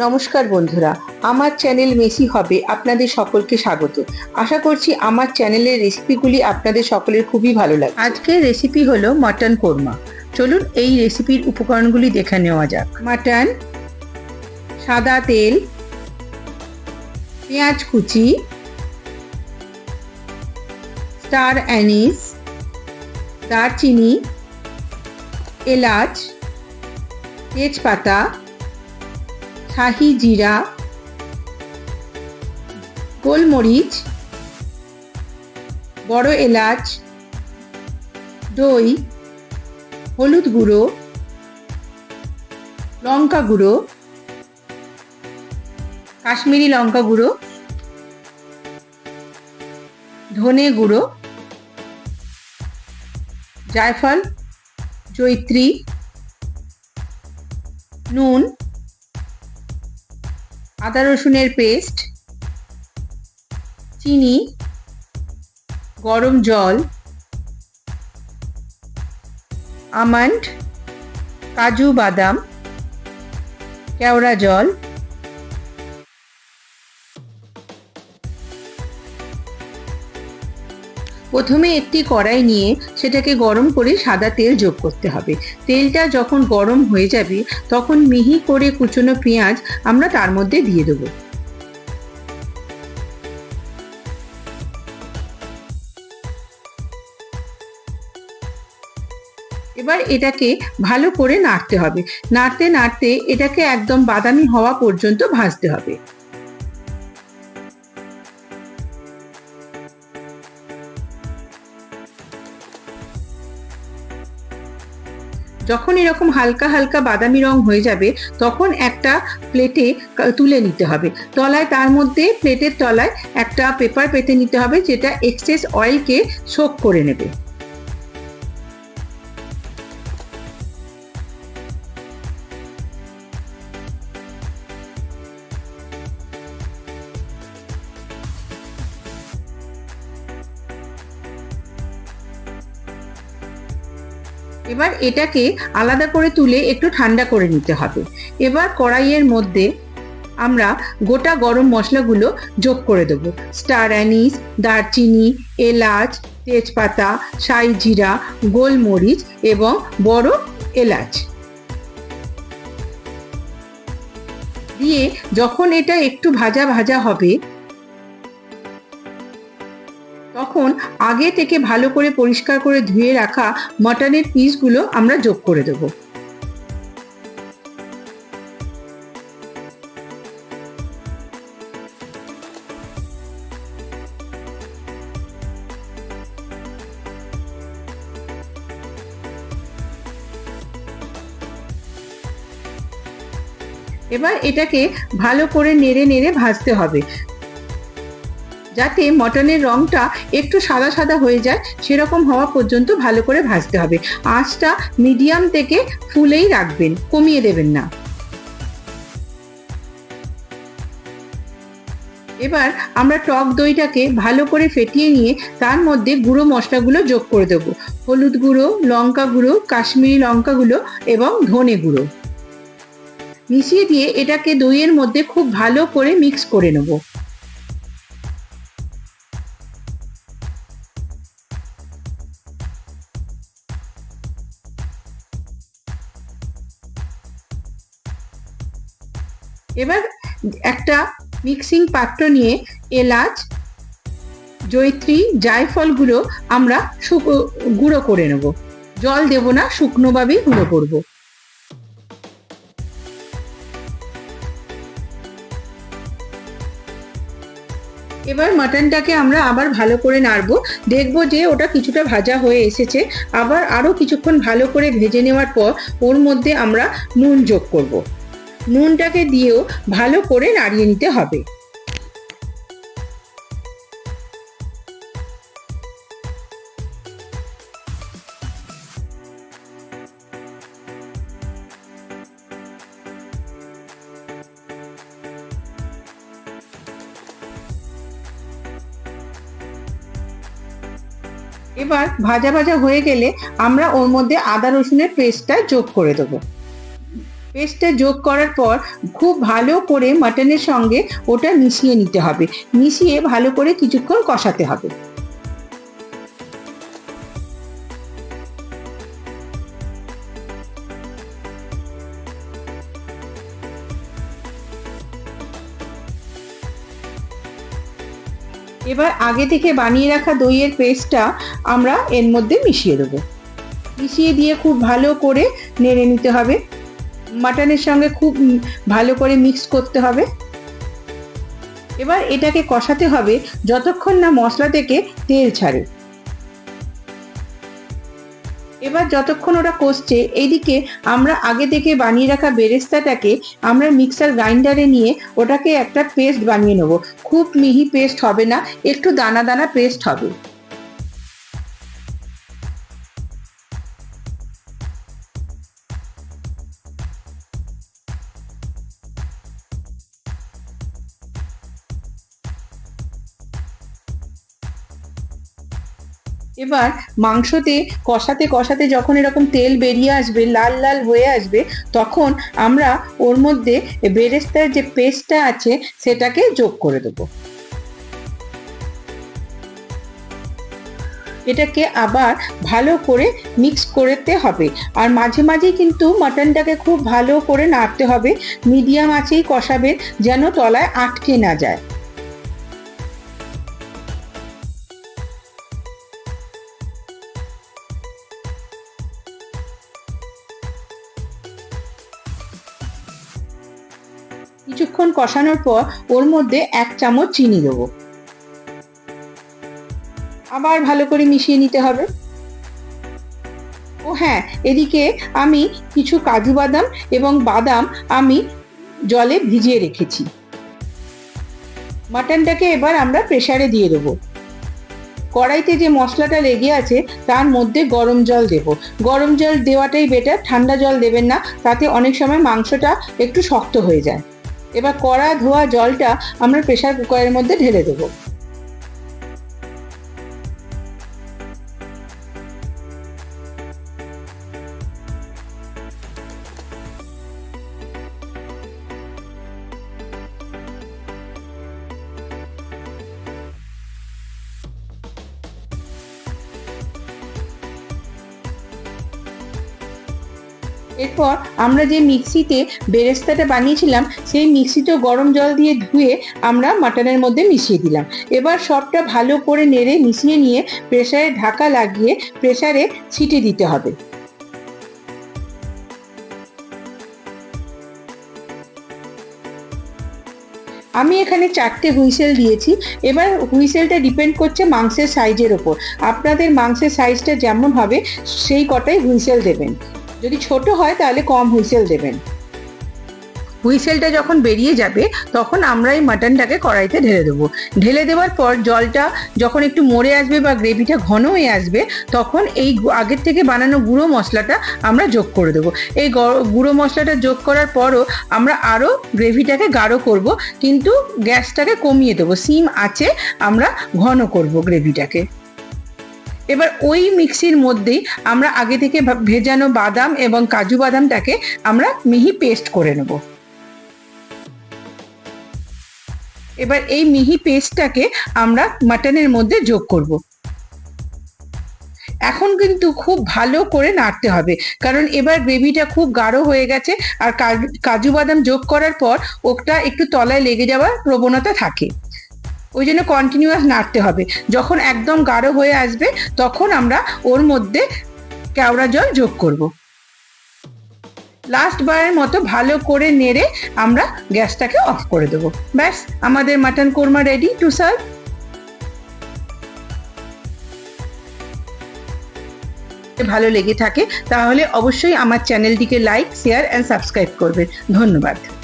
নমস্কার বন্ধুরা, আমার চ্যানেল মেসি হবে আপনাদের সকলকে স্বাগত। আশা করছি আমার চ্যানেলের রেসিপিগুলি আপনাদের সকলের খুবই ভালো লাগে। আজকের রেসিপি হলো মটন কোরমা। চলুন এই রেসিপির উপকরণগুলি দেখে নেওয়া যাক। মটন, সাদা তেল, পেঁয়াজ কুচি, স্টার অ্যানিস, দারচিনি, এলাচ, তেজপাতা, শাহি জিরা, গোলমরিচ, বড় এলাচ, দই, হলুদ গুঁড়ো, লঙ্কা গুঁড়ো, কাশ্মীরি লঙ্কা গুঁড়ো, ধনে গুঁড়ো, জায়ফল, জয়িত্রী, নুন, আদা রসুনের পেস্ট, চিনি, গরম জল, আমন্ড, কাজু বাদাম, কেওড়া জল, প্রথমে একটি কড়াই নিয়ে সেটাকে গরম করে সাদা তেল যোগ করতে হবে। তেলটা যখন গরম হয়ে যাবে তখন মিহি করে কুচনো পেঁয়াজ আমরা তার মধ্যে দিয়ে দেব। এবার এটাকে ভালো করে নাড়তে হবে। নাড়তে নাড়তে এটাকে একদম বাদামি হওয়া পর্যন্ত ভাজতে হবে। যখন এরকম হালকা হালকা বাদামি রং হয়ে যাবে তখন একটা প্লেটে তুলে নিতে হবে। তলায় তার মধ্যে প্লেটের তলায় একটা পেপার পেতে নিতে হবে, যেটা এক্সেস অয়েলকে সোক করে নেবে। এবার এটাকে আলাদা করে তুলে একটু ঠান্ডা করে নিতে হবে। এবার কড়াইয়ের মধ্যে আমরা গোটা গরম মশলাগুলো যোগ করে দেবো। স্টার অ্যানিস, দারচিনি, এলাচ, তেজপাতা, শাহি জিরা, গোলমরিচ এবং বড় এলাচ দিয়ে যখন এটা একটু ভাজা ভাজা হবে তখন আগে থেকে ভালো করে পরিষ্কার করে ধুয়ে রাখা মটনের পিসগুলো আমরা যোগ করে দেব। এবার এটাকে ভালো করে নেড়ে নেড়ে ভাজতে হবে, যাতে মটনের রংটা একটু সাদা সাদা হয়ে যায় সেরকম হওয়া পর্যন্ত ভালো করে ভাজতে হবে। আঁচটা মিডিয়াম থেকে ফুলেই রাখবেন, কমিয়ে দেবেন না। এবার আমরা টক দইটাকে ভালো করে ফেটিয়ে নিয়ে তার মধ্যে গুঁড়ো মশলাগুলো যোগ করে দেবো। হলুদ গুঁড়ো, লঙ্কা গুঁড়ো, কাশ্মীরি লঙ্কা গুঁড়ো এবং ধনে গুঁড়ো মিশিয়ে দিয়ে এটাকে দইয়ের মধ্যে খুব ভালো করে মিক্স করে নেব। এবার একটা মিক্সিং পাত্র নিয়ে এলাচ, জয়িত্রী, জায়ফলগুলো আমরা গুঁড়ো করে নেব। জল দেব না, শুকনোভাবেই গুঁড়ো করব। এবার মাটনটাকে আমরা আবার ভালো করে নাড়বো। দেখবো যে ওটা কিছুটা ভাজা হয়ে এসেছে। আবার আরো কিছুক্ষণ ভালো করে ভেজে নেওয়ার পর ওর মধ্যে আমরা নুন যোগ করব। নুনটাকে দিয়েও ভালো করে নাড়িয়ে নিতে হবে। এবার ভাজা ভাজা হয়ে গেলে আমরা ওর মধ্যে আদা রসুনের পেস্টটা যোগ করে দেবো। পেস্টটা যোগ করার পর খুব ভালো করে মাটনের সঙ্গে ওটা মিশিয়ে নিতে হবে, মিশিয়ে ভালো করে কিছুক্ষণ কষাতে হবে। এবার আগে থেকে বানিয়ে রাখা দইয়ের পেস্টটা আমরা এর মধ্যে মিশিয়ে দেবো, মিশিয়ে দিয়ে খুব ভালো করে নেড়ে নিতে হবে, মাটনের সঙ্গে খুব ভালো করে মিক্স করতে হবে। এবার এটাকে কষাতে হবে যতক্ষণ না মশলা থেকে তেল ছাড়ে। এবার যতক্ষণ ওটা কষছে, এইদিকে আমরা আগে থেকে বানিয়ে রাখা বেরেস্তাটাকে আমরা মিক্সার গ্রাইন্ডারে নিয়ে ওটাকে একটা পেস্ট বানিয়ে নেব। খুব মিহি পেস্ট হবে না, একটু দানা দানা পেস্ট হবে। এবার মাংসতে কষাতে কষাতে যখন এরকম তেল বেরিয়ে আসবে, লাল লাল হয়ে আসবে, তখন আমরা ওর মধ্যে বেরেস্তার যে পেস্টটা আছে সেটাকে যোগ করে দেবো। এটাকে আবার ভালো করে মিক্স করতে হবে, আর মাঝে মাঝেই কিন্তু মাটনটাকে খুব ভালো করে নাড়তে হবে। মিডিয়াম আঁচেই কষাবেন যেন তলায় আটকে না যায়। কিছুক্ষণ কষানোর পর ওর মধ্যে 1 চামচ চিনি দেবো, আবার ভালো করে মিশিয়ে নিতে হবে। ও হ্যাঁ, এদিকে আমি কিছু কাজু বাদাম এবং বাদাম আমি জলে ভিজিয়ে রেখেছি। মাটনটাকে এবার আমরা প্রেসারে দিয়ে দেবো। কড়াইতে যে মশলাটা লেগে আছে তার মধ্যে গরম জল দেব। গরম জল দেওয়াটাই বেটার, ঠান্ডা জল দেবেন না, তাতে অনেক সময় মাংসটা একটু শক্ত হয়ে যায়। এবার কড়া ধোয়া জলটা আমরা প্রেসার কুকারের মধ্যে ঢেলে দেবো। এরপর আমরা যে মিক্সিতে বেরেস্তাটা বানিয়েছিলাম সেই মিক্সিতেও গরম জল দিয়ে ধুয়ে আমরা মাটনের মধ্যে মিশিয়ে দিলাম। এবার সবটা ভালো করে নেড়ে মিশিয়ে নিয়ে প্রেসারে ঢাকা লাগিয়ে প্রেসারে সিটি দিতে হবে। আমি এখানে 4টে হুইসেল দিয়েছি। এবার হুইসেলটা ডিপেন্ড করছে মাংসের সাইজের ওপর, আপনাদের মাংসের সাইজটা যেমন হবে সেই কটাই হুইসেল দেবেন। যদি ছোট হয় তাহলে কম হুইসেল দেবেন। হুইসেলটা যখন বেরিয়ে যাবে তখন আমরা এই মাটনটাকে কড়াইতে ঢেলে দেবো। ঢেলে দেওয়ার পর জলটা যখন একটু মরে আসবে বা গ্রেভিটা ঘন হয়ে আসবে, তখন এই আগের থেকে বানানো গুঁড়ো মশলাটা আমরা যোগ করে দেবো। এই গুঁড়ো মশলাটা যোগ করার পরও আমরা আরও গ্রেভিটাকে গাঢ় করব, কিন্তু গ্যাসটাকে কমিয়ে দেবো, সিম আঁচে আমরা ঘন করব গ্রেভিটাকে। এবার ওই মিক্সির মধ্যেই আমরা আগে থেকে ভেজানো বাদাম এবং কাজু বাদামটাকে আমরা মিহি পেস্ট করে নেব। এবার এই মিহি পেস্টটাকে আমরা মাটনের মধ্যে যোগ করব। এখন কিন্তু খুব ভালো করে নাড়তে হবে, কারণ এবার গ্রেভিটা খুব গাঢ় হয়ে গেছে, আর কাজু বাদাম যোগ করার পর ওটা একটু তলায় লেগে যাওয়ার প্রবণতা থাকে, ওই জন্য কন্টিনিউয়াস নাড়তে হবে। যখন একদম গাঢ় হয়ে আসবে তখন আমরা ওর মধ্যে কেওড়া জল যোগ করব। লাস্ট বারের মতো ভালো করে নেড়ে আমরা গ্যাসটাকে অফ করে দেবো। ব্যাস, আমাদের mutton korma ready to serve. ভালো লেগে থাকে তাহলে অবশ্যই আমার চ্যানেলটিকে লাইক, শেয়ার অ্যান্ড সাবস্ক্রাইব করবেন। ধন্যবাদ।